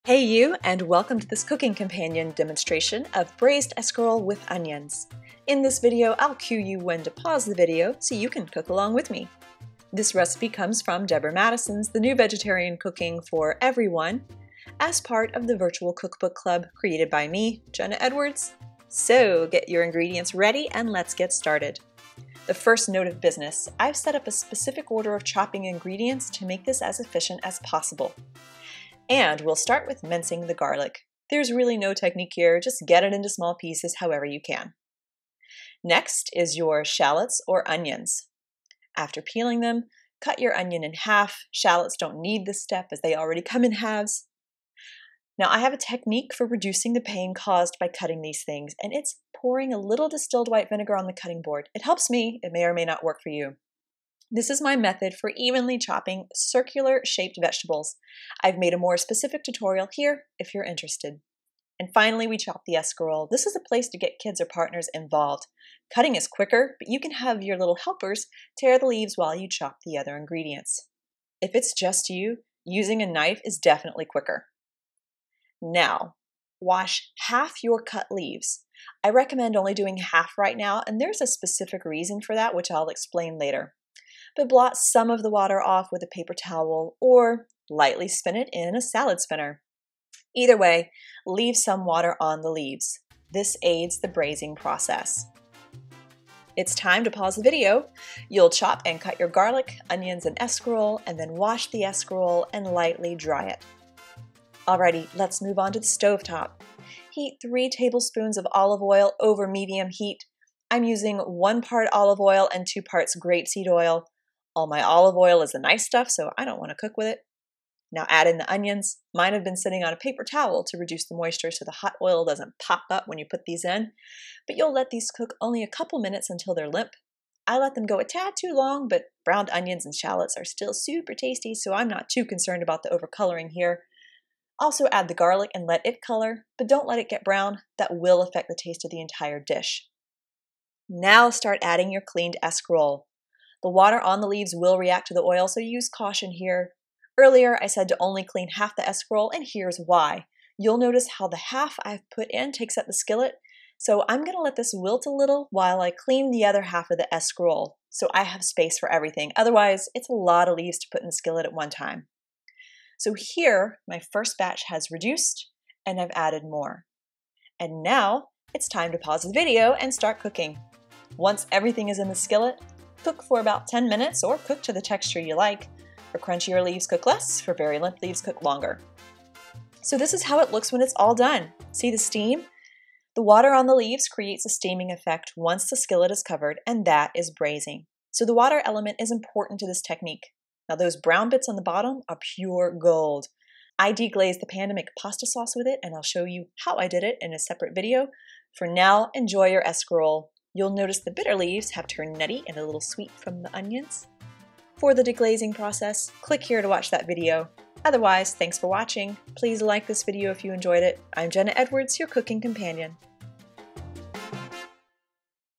Hey you, and welcome to this cooking companion demonstration of braised escarole with onions. In this video, I'll cue you when to pause the video so you can cook along with me. This recipe comes from Deborah Madison's The New Vegetarian Cooking for Everyone as part of the virtual Cookbook Club created by me, Jenna Edwards. So get your ingredients ready and let's get started. The first note of business, I've set up a specific order of chopping ingredients to make this as efficient as possible. And we'll start with mincing the garlic. There's really no technique here, just get it into small pieces however you can. Next is your shallots or onions. After peeling them, cut your onion in half. Shallots don't need this step as they already come in halves. Now I have a technique for reducing the pain caused by cutting these things, and it's pouring a little distilled white vinegar on the cutting board. It helps me, it may or may not work for you. This is my method for evenly chopping circular shaped vegetables. I've made a more specific tutorial here if you're interested. And finally, we chop the escarole. This is a place to get kids or partners involved. Cutting is quicker, but you can have your little helpers tear the leaves while you chop the other ingredients. If it's just you, using a knife is definitely quicker. Now, wash half your cut leaves. I recommend only doing half right now, and there's a specific reason for that, which I'll explain later. But blot some of the water off with a paper towel or lightly spin it in a salad spinner. Either way, leave some water on the leaves. This aids the braising process. It's time to pause the video. You'll chop and cut your garlic, onions, and escarole, and then wash the escarole and lightly dry it. Alrighty, let's move on to the stovetop. Heat 3 tablespoons of olive oil over medium heat. I'm using 1 part olive oil and 2 parts grapeseed oil. All my olive oil is the nice stuff, so I don't want to cook with it. Now add in the onions. Mine have been sitting on a paper towel to reduce the moisture so the hot oil doesn't pop up when you put these in. But you'll let these cook only a couple minutes until they're limp. I let them go a tad too long, but browned onions and shallots are still super tasty, so I'm not too concerned about the overcoloring here. Also add the garlic and let it color, but don't let it get brown. That will affect the taste of the entire dish. Now start adding your cleaned escarole. The water on the leaves will react to the oil, so use caution here. Earlier, I said to only clean half the escarole, and here's why. You'll notice how the half I've put in takes up the skillet, so I'm going to let this wilt a little while I clean the other half of the escarole, so I have space for everything. Otherwise, it's a lot of leaves to put in the skillet at one time. So here, my first batch has reduced, and I've added more. And now, it's time to pause the video and start cooking. Once everything is in the skillet, cook for about 10 minutes or cook to the texture you like. For crunchier leaves, cook less. For very limp leaves, cook longer. So this is how it looks when it's all done. See the steam? The water on the leaves creates a steaming effect once the skillet is covered, and that is braising. So the water element is important to this technique. Now those brown bits on the bottom are pure gold. I deglazed the pan to make pasta sauce with it, and I'll show you how I did it in a separate video. For now, enjoy your escarole. You'll notice the bitter leaves have turned nutty and a little sweet from the onions. For the deglazing process, click here to watch that video. Otherwise, thanks for watching. Please like this video if you enjoyed it. I'm Jenna Edwards, your cooking companion.